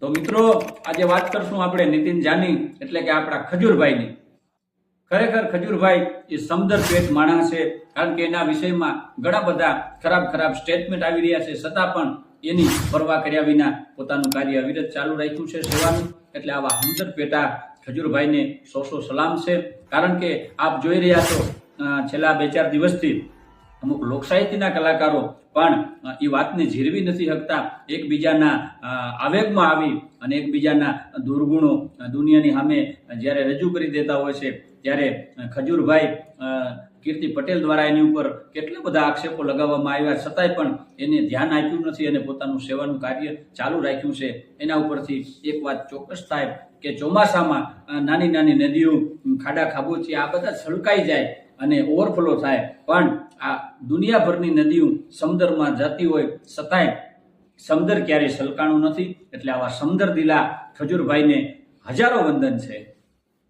તો મિત્રો આજે વાત કરશું આપણે નીતિન જાની એટલે કે આપણા ખજૂરભાઈની. ખરેખર ખજૂરભાઈ એ સમદર પેટ માણસ છે, કારણ કે એના વિષયમાં ઘણા બધા ખરાબ સ્ટેટમેન્ટ આવી રહ્યા છે, છતાં પણ એની પરવા કર્યા વિના પોતાનું કાર્ય અવિરત ચાલુ રાખ્યું છે સેવાનું. એટલે આવા સમદર પેટા ખજૂરભાઈને સો સલામ છે. કારણ કે આપ જોઈ રહ્યા છો છેલ્લા 2-4 દિવસથી અમુક લોકસાહિત્યના કલાકારો પણ એ વાતને ઝીરવી નથી શકતા. એકબીજાના આવેગમાં આવી અને એકબીજાના દુર્ગુણો દુનિયાની સામે જ્યારે રજૂ કરી દેતા હોય છે, ત્યારે ખજૂરભાઈ કીર્તિ પટેલ દ્વારા એની ઉપર કેટલા બધા આક્ષેપો લગાવવામાં આવ્યા, છતાંય પણ એને ધ્યાન આપ્યું નથી અને પોતાનું સેવાનું કાર્ય ચાલુ રાખ્યું છે. એના ઉપરથી એક વાત ચોક્કસ થાય કે ચોમાસામાં નાની નદીઓ, ખાડા ખાબોચિયા આ બધા છલકાઈ જાય અને ઓવરફ્લો થાય, પણ આ દુનિયાભરની નદીઓ સમુદ્રમાં જતી હોય છતાંય સમુદ્ર ક્યારેય છલકાણું નથી. એટલે આવા સમદર દિલા ખજૂરભાઈને હજારો વંદન છે.